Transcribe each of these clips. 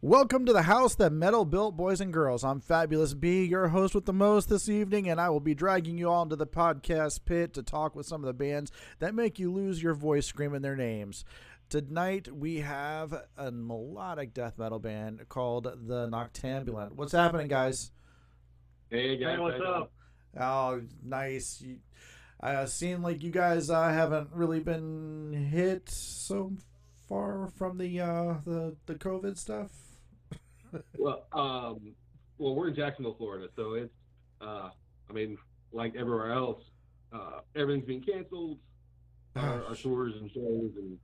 Welcome to the house that metal built, boys and girls. I'm Fabulous B, your host with the most this evening, and I will be dragging you all into the podcast pit to talk with some of the bands that make you lose your voice screaming their names. Tonight we have a melodic death metal band called the Noctambulant. What's happening, guys? Hey guys, Hey, what's up? Oh, nice. Seem like you guys haven't really been hit so far from the COVID stuff. well, we're in Jacksonville, Florida, so it's, like everywhere else, everything's being canceled. Our tours and shows, and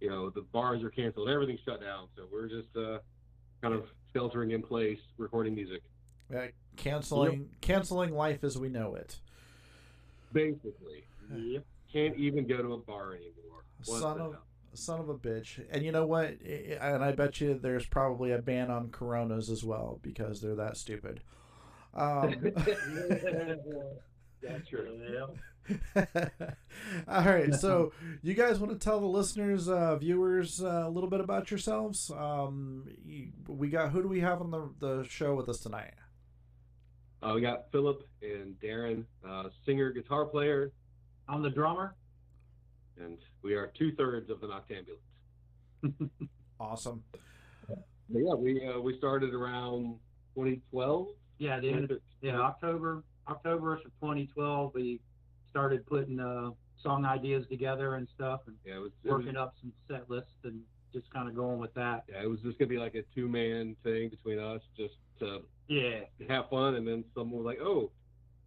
the bars are canceled. Everything's shut down, so we're just kind of sheltering in place, recording music. Canceling life as we know it. Basically, yep. Can't even go to a bar anymore. Son of a bitch. And you know what? And I bet you there's probably a ban on Coronas as well because they're that stupid. That's true. Yeah. All right. So you guys want to tell the listeners, viewers, a little bit about yourselves? Who do we have on the show with us tonight? We got Philip and Darren, singer, guitar player. I'm the drummer. And we are 2/3 of the Noctambulant. Awesome. Yeah, we started around 2012. Yeah, October of 2012. We started putting song ideas together and stuff, and working up some set lists and just kind of going with that. Yeah, it was just gonna be like a 2-man thing between us, just to have fun. And then someone was like, "Oh,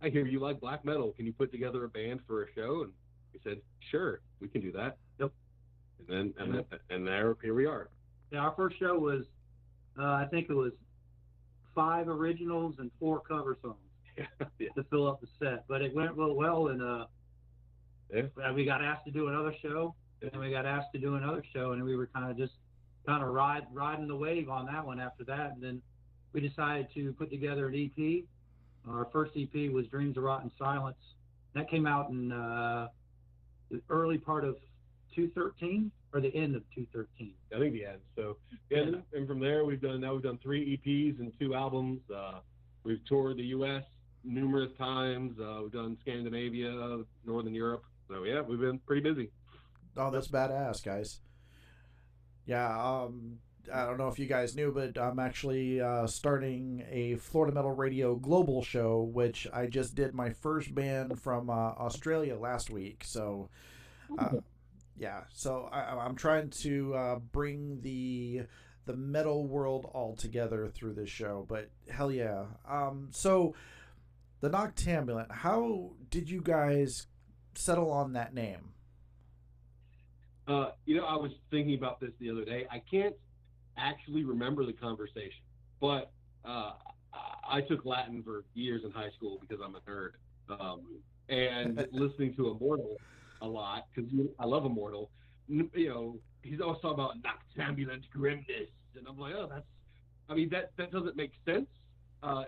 I hear you like black metal. Can you put together a band for a show?" And we said, "Sure, we can do that." Yep. And here we are. Yeah, our first show was, I think it was 5 originals and 4 cover songs to fill up the set. But it went real well, and we got asked to do another show, and we got asked to do another show, and we were kind of riding the wave on that one after that. And then we decided to put together an EP. Our first EP was Dreams of Rotten Silence. That came out in the early part of 2013 or the end of 2013. I think the end. So and from there we've done 3 EPs and 2 albums. We've toured the U.S. numerous times. We've done Scandinavia, Northern Europe. So yeah, we've been pretty busy. Oh, that's badass, guys. Yeah. I don't know if you guys knew, but I'm actually starting a Florida Metal Radio Global show, which I just did my first band from Australia last week. So, so I'm trying to bring the metal world all together through this show. But hell yeah! So the Noctambulant. How did you guys settle on that name? I was thinking about this the other day. I can't actually remember the conversation, but I took Latin for years in high school because I'm a nerd, and listening to Immortal a lot because I love Immortal. He's always talking about noctambulant grimness, and I'm like, that doesn't make sense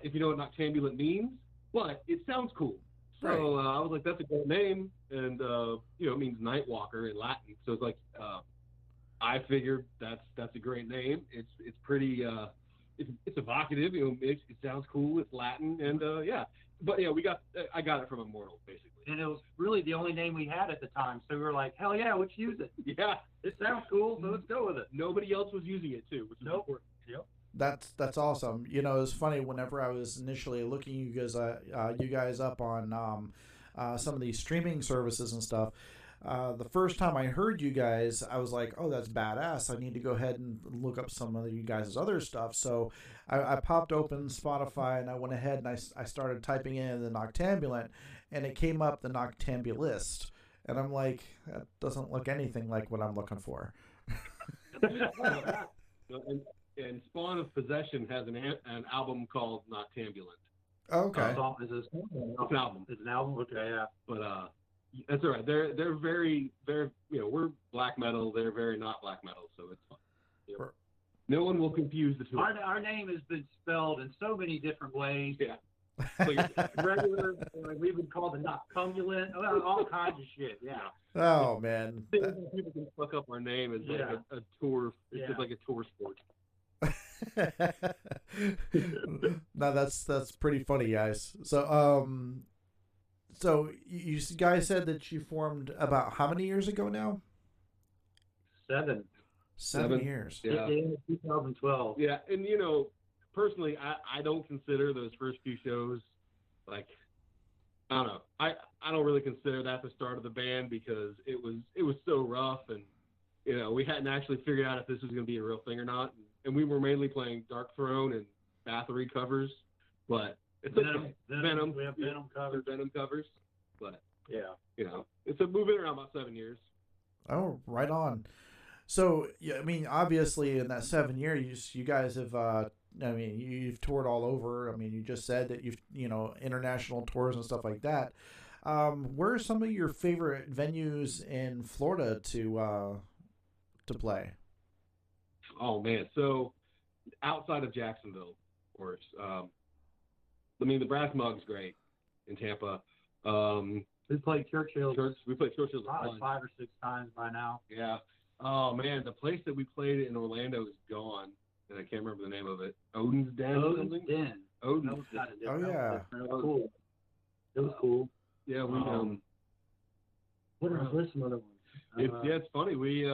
if you know what noctambulant means, but it sounds cool. So I was like, that's a great name, and it means night walker in Latin. So it's like, I figured that's a great name. It's pretty it's evocative. It sounds cool. It's Latin, and But I got it from Immortal basically. And it was really the only name we had at the time, so we were like, hell yeah, let's use it. Yeah, it sounds cool, so let's go with it. Nobody else was using it too, which is important. Yep. That's awesome. It was funny whenever I was initially looking you guys up on some of these streaming services and stuff. The first time I heard you guys, I was like, oh, that's badass. I need to go ahead and look up some of you guys' other stuff. So I popped open Spotify and I went ahead and I started typing in the Noctambulant, and it came up the Noctambulist. And I'm like, that doesn't look anything like what I'm looking for. And Spawn of Possession has an album called Noctambulant. Okay. It's an album. It's an album? Okay, yeah. But that's all right. They're very we're black metal. They're very not black metal, so it's fun. No one will confuse the two. Our name has been spelled in so many different ways. Yeah. Regular, we've been called the Noctambulant, all kinds of shit. Yeah. Oh man. People can fuck up our name as like a tour. It's just like a tour sport. No, that's pretty funny, guys. So you guys said that you formed about how many years ago now? 7. 7 years. Yeah. 2012. Yeah, and personally, I don't consider those first few shows like, I don't know. I don't really consider that the start of the band because it was so rough, and we hadn't actually figured out if this was going to be a real thing or not, and we were mainly playing Dark Throne and Bathory covers, but it's okay. Venom. We have Venom covers. Venom covers, but yeah, it's a moving around about 7 years. Oh, right on. So, yeah, I mean, obviously, in that 7 years, you guys have, you've toured all over. I mean, you just said that you've, international tours and stuff like that. Where are some of your favorite venues in Florida to play? Oh man, so outside of Jacksonville, of course. The Brass Mug's great in Tampa. We played Churchill. We played Churchill probably 5 or 6 times by now. Yeah. Oh man, the place that we played in Orlando is gone, and I can't remember the name of it. Odin's Den. Odin's Den. Odin's Den. Oh yeah. It was cool. It was cool. Yeah, we what are some other ones? It's funny. We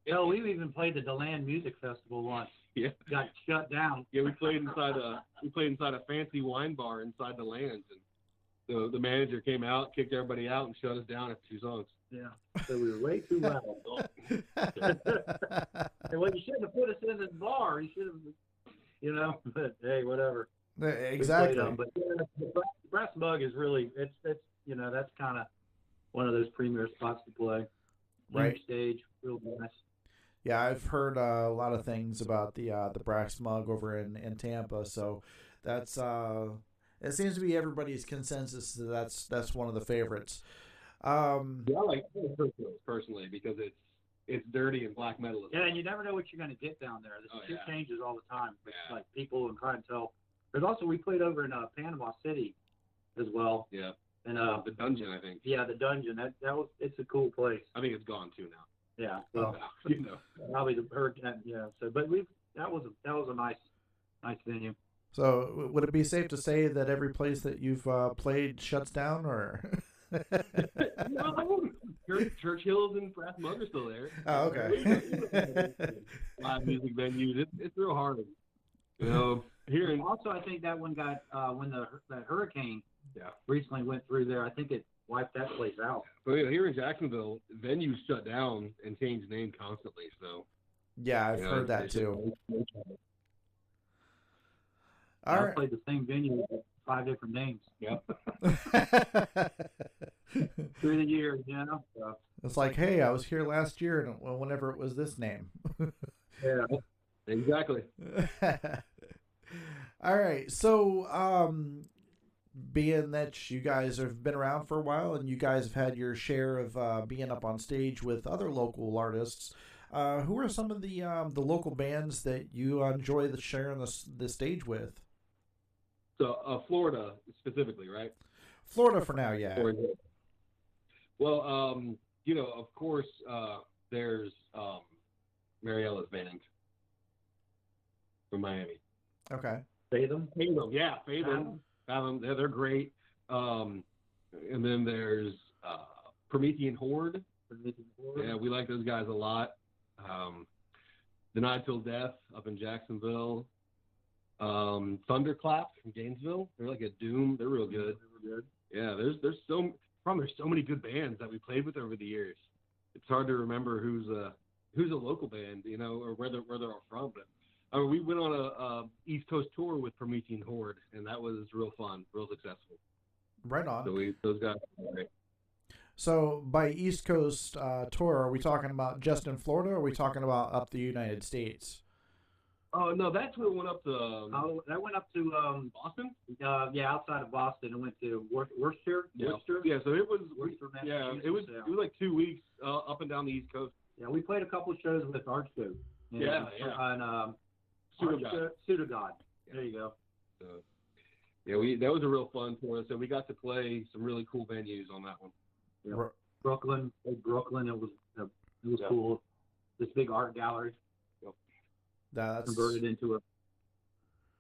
we've even played the DeLand Music Festival once. Yeah. Got shut down. Yeah, we played inside a fancy wine bar inside the Lands, and the manager came out, kicked everybody out, and shut us down after 2 songs. Yeah. So we were way too loud. And well, you shouldn't have put us in the bar. You should have, but hey, whatever. Exactly. But the Brass Mug is really, it's that's kind of one of those premier spots to play. Right. Huge stage, real nice. Yeah, I've heard a lot of things about the Brass Mug over in Tampa, so that's it seems to be everybody's consensus that that's one of the favorites. I like Churchill personally because it's dirty and black metal. Yeah, and you never know what you're going to get down there. The shit changes all the time. It's Yeah. like people and try and tell. There's also, we played over in Panama City as well. Yeah. And the Dungeon, I think. Yeah, the Dungeon. It's a cool place. I think it's gone too now. Yeah. Well, probably heard that. Yeah. So, but that was a nice venue. So, would it be safe to say that every place that you've played shuts down, or? No, Churchill's and Brass Mug are still there. Oh, okay. Live music venues. It's real hard. Here in Also, I think that one got when that hurricane Yeah. recently went through there. I think it wiped that place out. But here in Jacksonville, venues shut down and change name constantly. So Yeah, I've heard that too. All I right. played the same venue with 5 different names. Yep. Through the years, So, It's like, hey, I was here last year, and whenever it was this name. yeah. Exactly. All right, so being that you guys have been around for a while and you guys have had your share of being up on stage with other local artists, who are some of the local bands that you enjoy sharing the stage with? So Florida specifically, right? Florida for now, yeah. Well, of course, there's Mariella's band from Miami. Okay. Fathom? Yeah, Fathom. They're great. And then there's Promethean Horde. Yeah, we like those guys a lot. Denied Till Death up in Jacksonville. Thunderclap from Gainesville. They're like a doom. They're real good. Yeah, there's so many good bands that we played with over the years. It's hard to remember who's a local band, or where they're from. But we went on a East Coast tour with Promethean Horde, and that was real fun, real successful. Right on. So those guys are great. So by East Coast tour, are we talking about just in Florida, or are we talking about up the United States? Oh no, that's what went up to. That went up to Boston. Outside of Boston, it went to Worcester. Yeah. Worcester. Yeah, so it was. Worcester, It was like 2 weeks up and down the East Coast. Yeah, we played a couple of shows with Archgoat. And Pseudogod. There you go. So, that was a real fun tour. So we got to play some really cool venues on that one. Yeah. Brooklyn. It was cool. This big art gallery. That's converted into a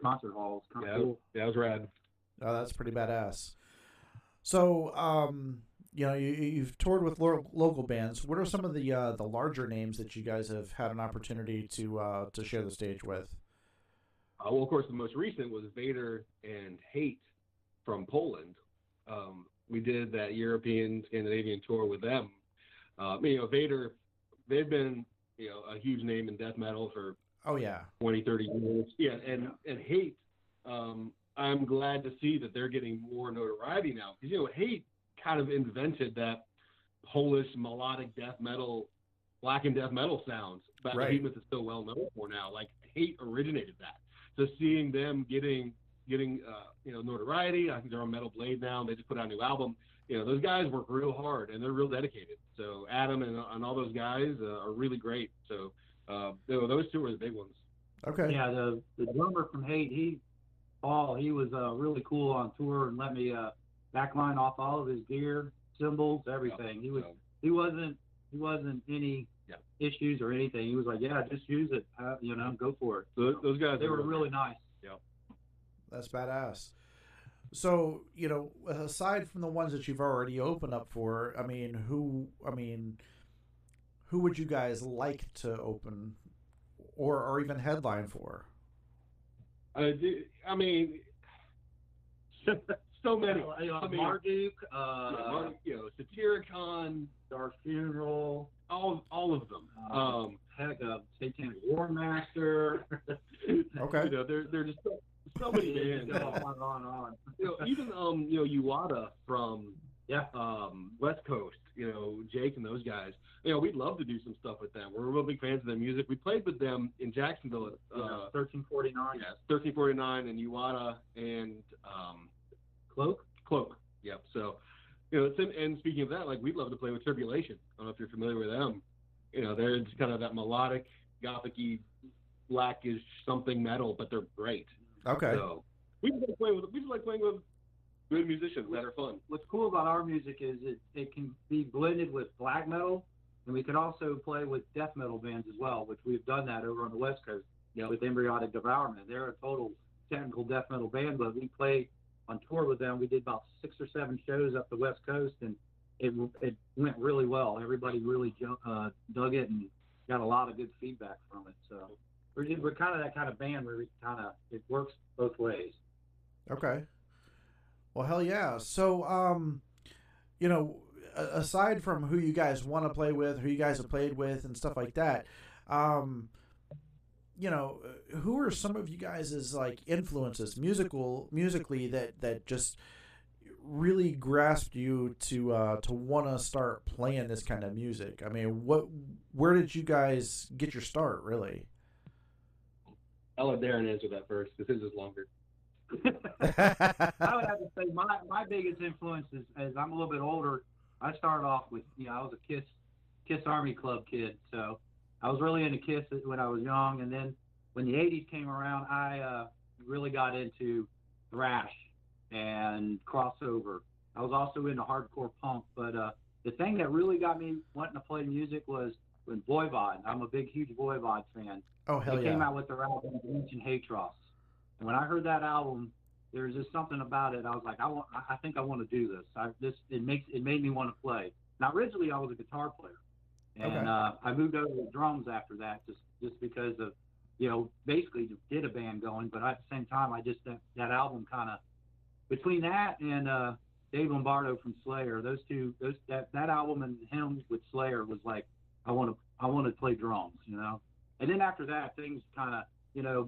concert hall. It's kind of cool. Yeah, it was rad. Oh, that's pretty badass. So, you've toured with local bands. What are some of the larger names that you guys have had an opportunity to share the stage with? Well, of course, the most recent was Vader and Hate from Poland. We did that European Scandinavian tour with them. Vader, they've been a huge name in death metal for 20, 30 years. Yeah, and Hate. I'm glad to see that they're getting more notoriety now, because Hate kind of invented that Polish melodic death metal, blackened death metal sounds that right. Behemoth is so well known for now. Like, Hate originated that. So seeing them getting notoriety, I think they're on Metal Blade now. And they just put out a new album. Those guys work real hard and they're real dedicated. So Adam and all those guys are really great. So those two are the big ones. Okay. Yeah, the drummer from Hate, he was really cool on tour and let me backline off all of his gear, cymbals, everything. He wasn't any issues or anything. He was like, yeah, just use it, go for it. So those guys, they were really nice. Yeah, that's badass. So aside from the ones that you've already opened up for, who would you guys like to open or even headline for? So many. Marduk, Satyricon, Dark Funeral, all of them. Satanic War Master. Okay. They're just so many bands. on. Even Uwada from West Coast. Jake and those guys. We'd love to do some stuff with them. We're real big fans of their music. We played with them in Jacksonville at 1349. Yes, 1349 and Uwada and Cloak. Yep. So, and speaking of that, like, we'd love to play with Tribulation. I don't know if you're familiar with them. They're just kind of that melodic, gothic-y, blackish something metal, but they're great. Okay. So we just like playing with good musicians that are fun. What's cool about our music is it can be blended with black metal, and we can also play with death metal bands as well, which we've done that over on the West Coast with Embryonic Devourment. They're a total technical death metal band, but we play on tour with them. We did about 6 or 7 shows up the West Coast, and it went really well. Everybody really dug it and got a lot of good feedback from it. So we're kind of that kind of band where it works both ways. Okay. Well, hell yeah. So, aside from who you guys want to play with, who you guys have played with and stuff like that, who are some of you guys' like influences musically that just really grasped you to want to start playing this kind of music? Where did you guys get your start, really? I'll let Darren answer that first, because his is longer. I would have to say my biggest influence is, as I'm a little bit older, I started off with, I was a Kiss Army Club kid, so I was really into Kiss when I was young, and then when the 80s came around, I really got into thrash and crossover. I was also into hardcore punk, but the thing that really got me wanting to play music was when Voivod. I'm a huge Voivod fan. Oh, hell yeah. They came out with their album, Ancient Hatros. And when I heard that album, there was just something about it. I was like, I think I want to do this. It made me want to play. Now, originally, I was a guitar player. And I moved over to drums after that, just because of, basically did a band going. But at the same time, that album kind of, between that and Dave Lombardo from Slayer, that album and him with Slayer was like, I want to play drums, And then after that, things kind of,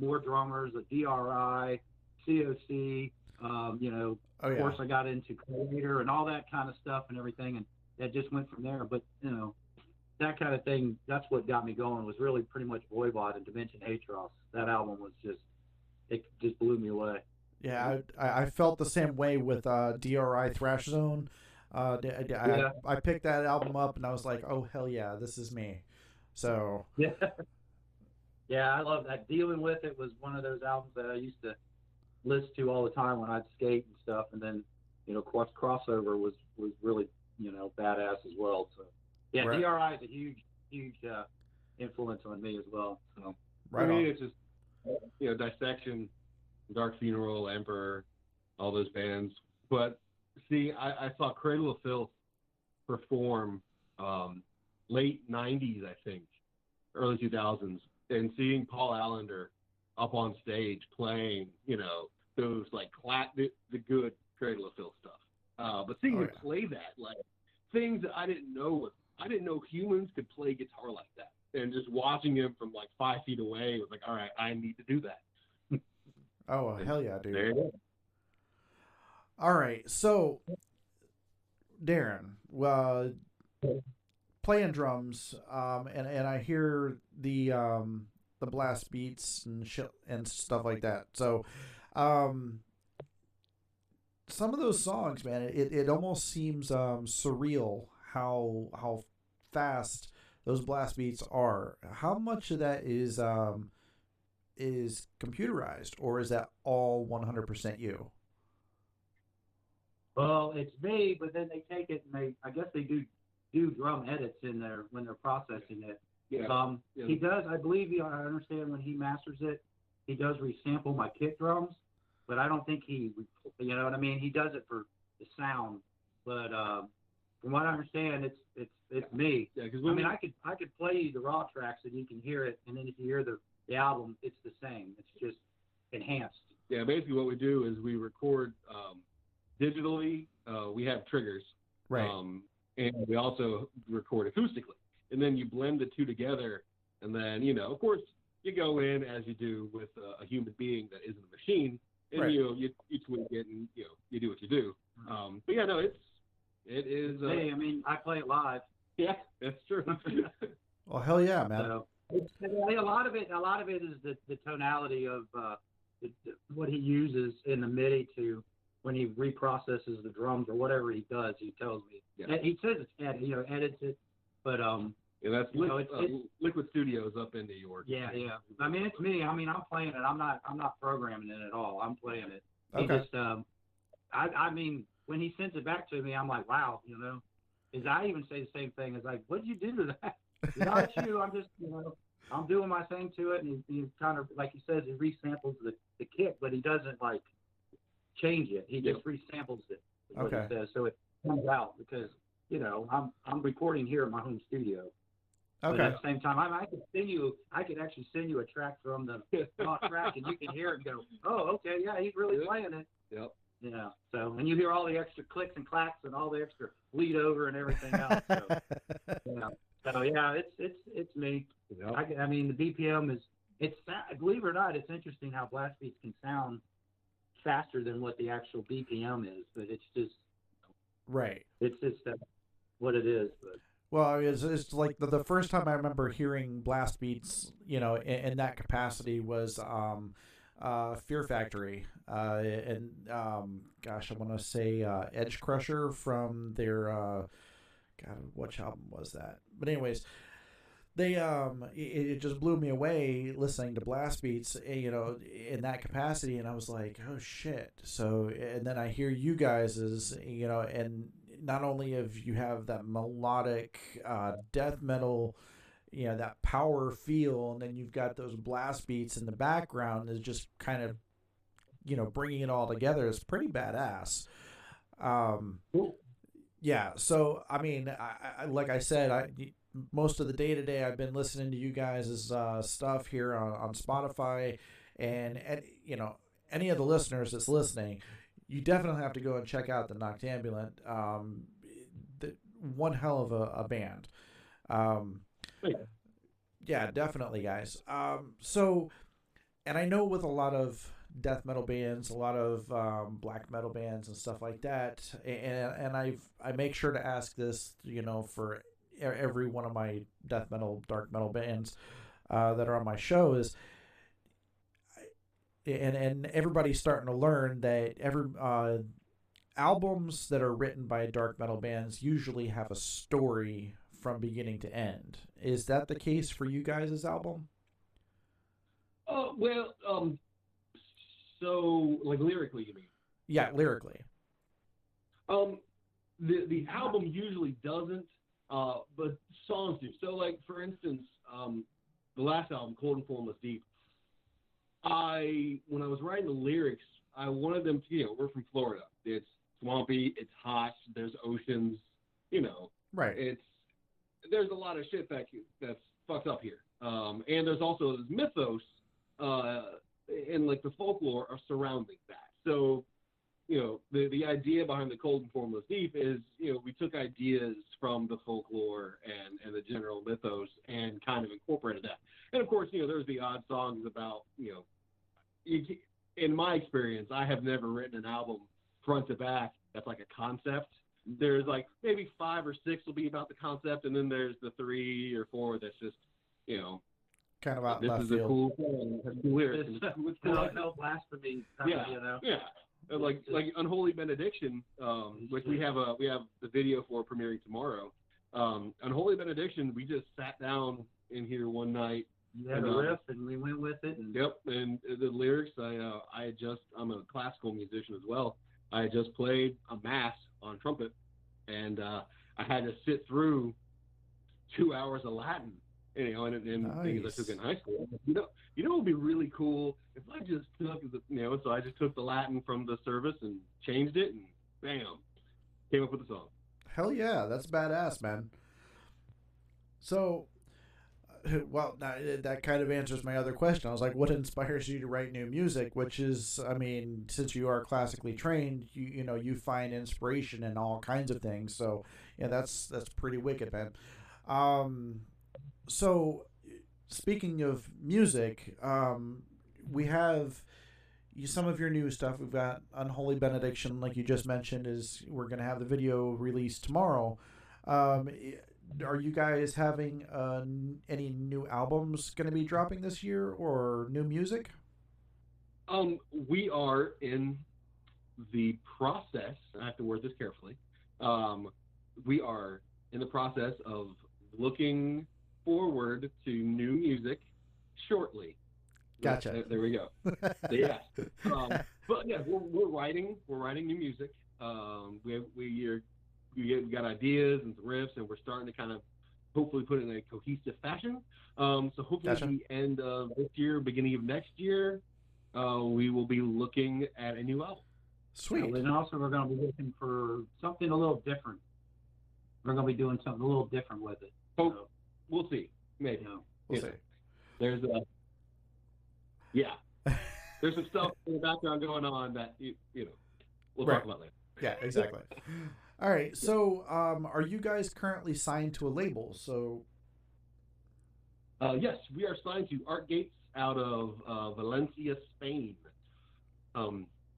more drummers, a DRI, COC, Of course, I got into Creator and all that kind of stuff and everything, and that just went from there. But, that kind of thing, that's what got me going, was really pretty much Voivod and Dimension Atros. That album was it just blew me away. Yeah, I felt the same way with DRI Thrash Zone. I picked that album up and I was like, oh, hell yeah, this is me. So yeah, I love that. Dealing With It was one of those albums that I used to listen to all the time when I'd skate and stuff. And then, Crossover was really, badass as well. So yeah, right. DRI is a huge influence on me as well. So Right for me, on. it's just, Dissection, Dark Funeral, Emperor, all those bands. But see, I saw Cradle of Filth perform late 90s, I think, early 2000s, and seeing Paul Allender up on stage playing, those like the good Cradle of Filth stuff. But seeing him play that, like things that I didn't know humans could play guitar like that. And just watching him from like 5 feet away was like, all right, I need to do that. Oh, hell yeah, dude. There you go. All right, so Darren, playing drums, and I hear the blast beats and shit and stuff like that. So, some of those songs, man, it almost seems surreal how fast those blast beats are. How much of that is computerized, or is that all 100% you? Well, it's me, but then they take it and I guess they do drum edits in there when they're processing it. Yeah. He does, I believe, I understand when he masters it, he does resample my kick drums, but I don't think he does it for the sound. But from what I understand, it's me. Yeah, because I could play you the raw tracks and you can hear it, and then if you hear the album, it's the same. It's just enhanced. Yeah, basically what we do is we record digitally. We have triggers, Right. And we also record acoustically, and then you blend the two together, and then of course you go in as you do with a human being that isn't a machine, and right. you tweak it, and you do what you do. But yeah, no, it is. Hey, I play it live. Yeah, that's true. Well, hell yeah, man. So, a lot of it is the tonality of what he uses in the MIDI to when he reprocesses the drums or whatever he does. He tells me. Yeah. He says it's edits it, but yeah, that's Liquid Studios up in New York. Yeah. It's me. I'm playing it. I'm not programming it at all. I'm playing it. Okay. He just when he sends it back to me, I'm like, wow, I even say the same thing. It's like, what did you do to that? Not you. I'm just, I'm doing my thing to it, and he kind of, like he says, he resamples the kick, but he doesn't like change it. He just resamples it. Is what he says. So it comes out because I'm recording here in my home studio. Okay. But at the same time, I could actually send you a track from the raw track, and you can hear it and go, oh, okay, yeah, he's really playing it. Yep. Yeah. So, and you hear all the extra clicks and clacks and all the extra bleed over and everything else. So, yeah. So yeah, it's me. Yep. The BPM is believe it or not, it's interesting how blast beats can sound faster than what the actual BPM is, but it's just right. It's just what it is. But well, it's like the first time I remember hearing blast beats, in that capacity was Fear Factory, and gosh, I want to say Edge Crusher from their God, which album was that? But anyways, they it just blew me away listening to blast beats, in that capacity, and I was like, oh shit. So, and then I hear you guys and not only have you have that melodic death metal, that power feel, and then you've got those blast beats in the background is just kind of, bringing it all together is pretty badass. Yeah. So, I like I said, most of the day to day I've been listening to you guys' stuff here on Spotify, and any of the listeners that's listening, you definitely have to go and check out the Noctambulant. One hell of a band. Yeah, definitely, guys. So, and I know with a lot of death metal bands, a lot of black metal bands and stuff like that, and I make sure to ask this, for every one of my death metal, dark metal bands that are on my show is, and everybody's starting to learn that albums that are written by dark metal bands usually have a story from beginning to end. Is that the case for you guys' album? So like lyrically, you mean? Yeah, lyrically. The album usually doesn't, but songs do. So like for instance, the last album, Cold and Formless Deep, when I was writing the lyrics, I wanted them to, we're from Florida. It's swampy, it's hot, there's oceans, Right. There's a lot of shit that's fucked up here. And there's also this mythos and like the folklore are surrounding that. So, the idea behind the Cold and Formless Deep is, we took ideas from the folklore and the general mythos and kind of incorporated that. And of course, there's the odd songs about, in my experience, I have never written an album front to back that's like a concept. There's like maybe 5 or 6 will be about the concept, and then there's the 3 or 4 that's just, kind of out this left is field. a cool thing, has cool lyrics. No blasphemy. Yeah. Like Unholy Benediction, which we have the video for premiering tomorrow. Unholy Benediction, we just sat down in here one night. You had a riff, and we went with it. And... Yep, and the lyrics, I'm a classical musician as well. I had just played a mass on trumpet, and I had to sit through 2 hours of Latin, and nice. things I took in high school. It would be really cool if I just took so I just took the Latin from the service and changed it, and bam, came up with a song. Hell yeah, that's badass, man. So, well, that kind of answers my other question. I was like, what inspires you to write new music? Which is, I mean, since you are classically trained, you find inspiration in all kinds of things. So, yeah, that's pretty wicked, man. So, speaking of music, we have some of your new stuff. We've got Unholy Benediction, like you just mentioned, we're going to have the video released tomorrow. Are you guys having any new albums going to be dropping this year or new music? We are in the process, I have to word this carefully, we are in the process of looking forward to new music shortly. Gotcha. There we go. Yeah. But yeah, we're writing new music. We got ideas and some riffs, and we're starting to kind of hopefully put it in a cohesive fashion. So hopefully Gotcha. At the end of this year, beginning of next year, we will be looking at a new album. Sweet. And also we're going to be looking for something a little different. We're going to be doing something a little different with it. So, we'll see. Maybe. We'll see. There's there's some stuff in the background going on that we'll talk about later. Yeah, exactly. All right. So, are you guys currently signed to a label? So, yes, we are signed to Art Gates out of Valencia, Spain.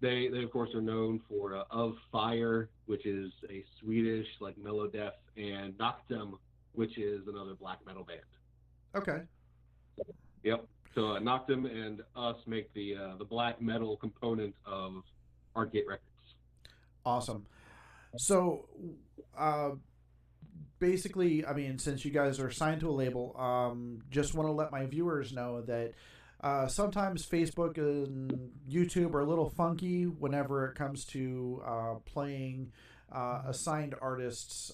They of course are known for Of Fire, which is a Swedish like melodeath, and Noctem, which is another black metal band. okay. Yep. So Noctem and us make the black metal component of Art Gate Records. Awesome. So, basically, I mean, since you guys are signed to a label, just want to let my viewers know that sometimes Facebook and YouTube are a little funky whenever it comes to playing assigned artists,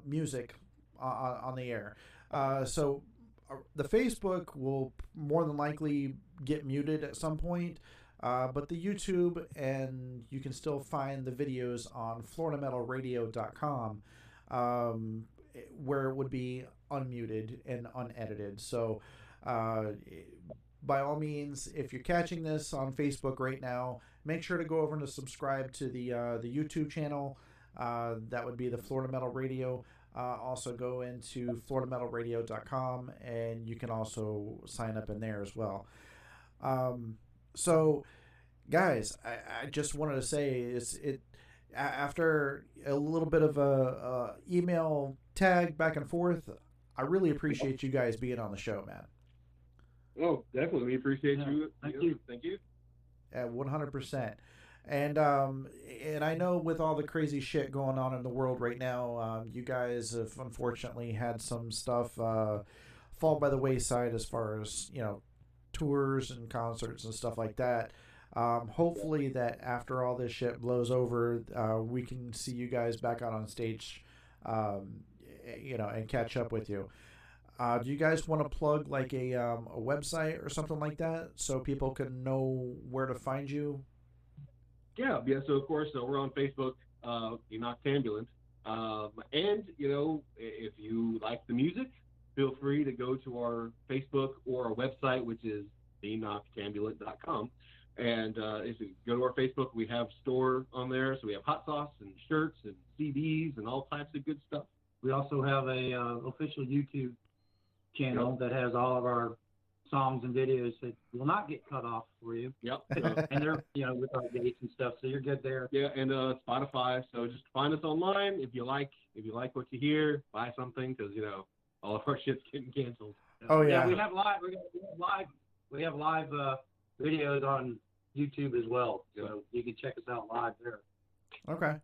music on the air. So the Facebook will more than likely get muted at some point. But the YouTube, and you can still find the videos on FloridaMetalRadio.com, where it would be unmuted and unedited. So, by all means, if you're catching this on Facebook right now, make sure to go over and subscribe to the YouTube channel. That would be the Florida Metal Radio. Also go into FloridaMetalRadio.com, and you can also sign up in there as well. So, guys, I just wanted to say after a little bit of a email tag back and forth, I really appreciate you guys being on the show, man. Oh, definitely, we appreciate you. Thank you. Thank you. 100%. And I know with all the crazy shit going on in the world right now, you guys have unfortunately had some stuff fall by the wayside as far as tours and concerts and stuff like that. Hopefully that after all this shit blows over, we can see you guys back out on stage, and catch up with you. Do you guys want to plug like a website or something like that so people can know where to find you? Yeah. So of course, we're on Facebook, the Noctambulant. And if you like the music, feel free to go to our Facebook or our website, which is thenoctambulant.com. And if you go to our Facebook, we have store on there. So we have hot sauce and shirts and CDs and all types of good stuff. We also have a official YouTube channel that has all of our songs and videos that will not get cut off for you. Yep. And they're, with our dates and stuff, so you're good there. Yeah, and Spotify. So just find us online. If you like what you hear, buy something, because all of our shit's getting canceled. Oh yeah. We have live videos on YouTube as well, so you can check us out live there. Okay.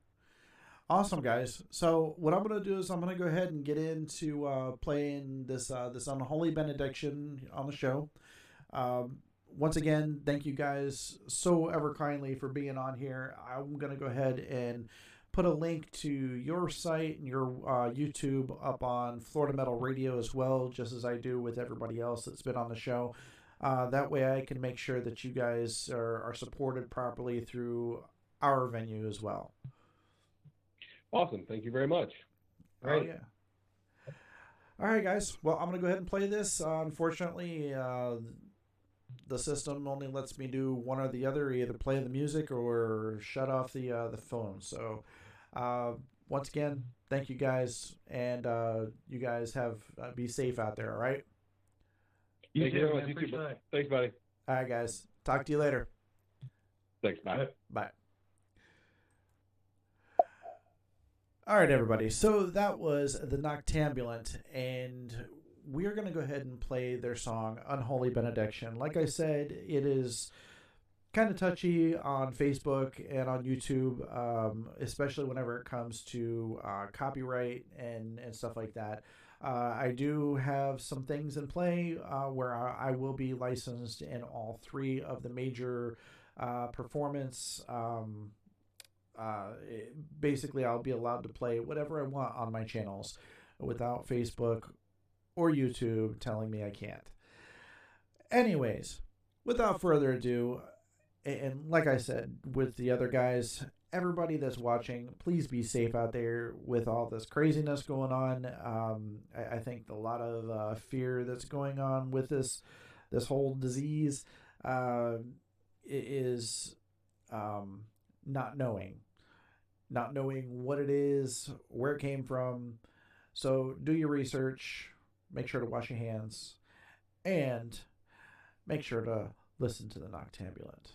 Awesome, guys. So what I'm going to do is I'm going to go ahead and get into playing this unholy benediction on the show. Once again, thank you guys so ever kindly for being on here. I'm going to go ahead and put a link to your site and your YouTube up on Florida Metal Radio as well, just as I do with everybody else that's been on the show. That way I can make sure that you guys are supported properly through our venue as well. Awesome. Thank you very much. Right. Oh, yeah. All right, guys. Well, I'm going to go ahead and play this. Unfortunately, the system only lets me do one or the other, either play the music or shut off the phone. So, once again, thank you guys, and you guys have be safe out there. All right. Thank you very much. You too. Thanks, buddy. All right, guys. Talk to you later. Thanks. Bye. Bye. All right, everybody. So that was the Noctambulant, and we're going to go ahead and play their song, Unholy Benediction. Like I said, it is kind of touchy on Facebook and on YouTube, especially whenever it comes to copyright and stuff like that. I do have some things in play where I will be licensed in all three of the major performance. Basically, I'll be allowed to play whatever I want on my channels without Facebook or YouTube telling me I can't. Anyways, without further ado, and like I said with the other guys, everybody that's watching, please be safe out there with all this craziness going on. I think a lot of fear that's going on with this whole disease is not knowing what it is, where it came from. So do your research, make sure to wash your hands, and make sure to listen to the Noctambulant.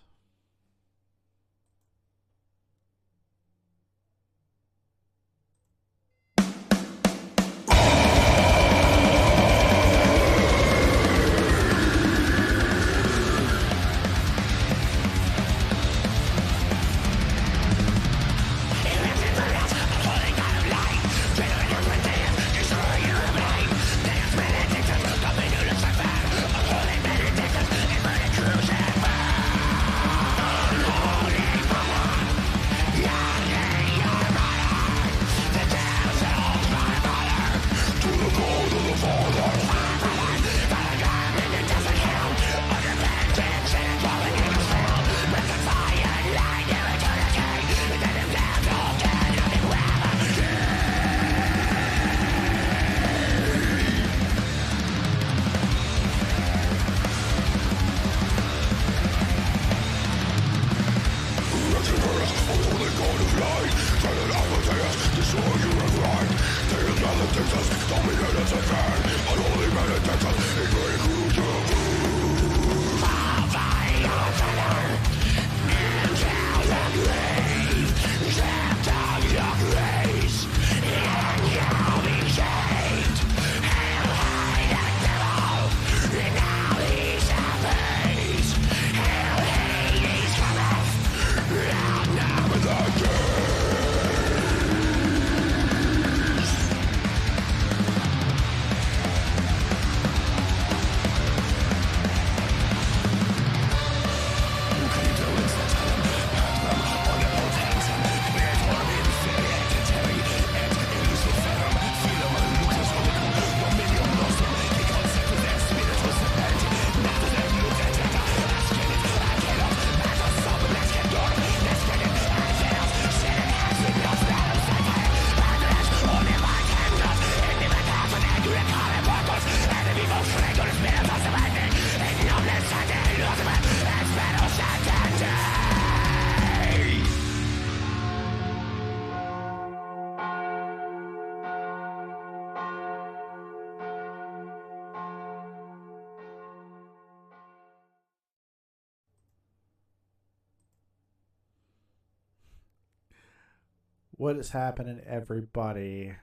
What is happening, everybody?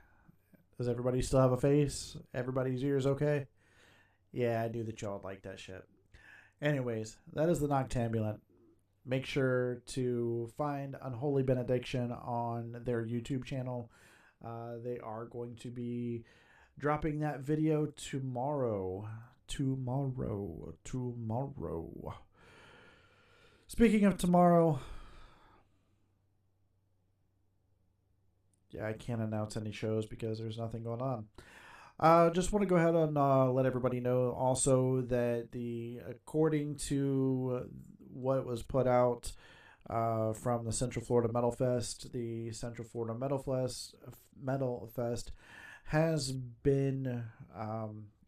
Does everybody still have a face? Everybody's ears okay? Yeah, I knew that y'all would like that shit. Anyways, that is the Noctambulant. Make sure to find Unholy Benediction on their YouTube channel. They are going to be dropping that video tomorrow. Tomorrow. Speaking of tomorrow, yeah, I can't announce any shows because there's nothing going on. Just want to go ahead and let everybody know also that according to what was put out from the Central Florida Metal Fest, the Central Florida Metal Fest has been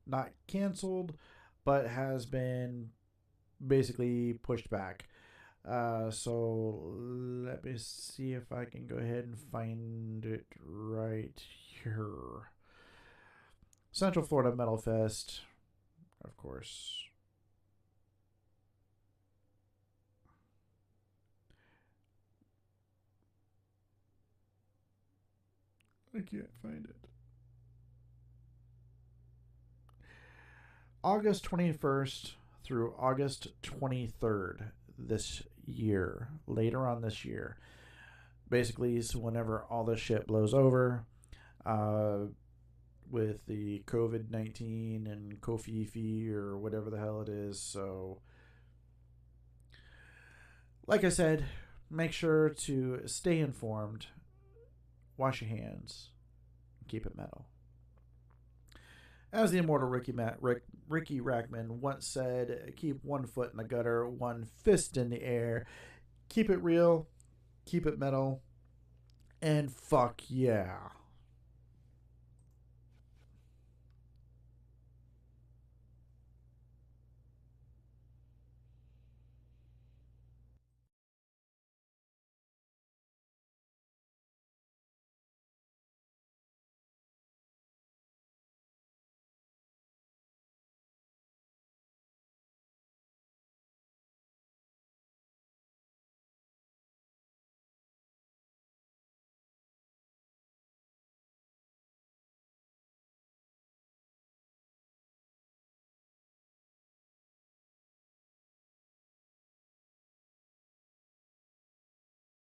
not canceled, but has been basically pushed back. So let me see if I can go ahead and find it right here. Central Florida Metal Fest, of course. I can't find it. August 21st through August 23rd this year, later on this year. Basically, so whenever all this shit blows over, with the COVID-19 and Kofifi or whatever the hell it is. So, like I said, make sure to stay informed, wash your hands, keep it metal. As the immortal Ricky Rackman once said, keep one foot in the gutter, one fist in the air, keep it real, keep it metal, and fuck yeah.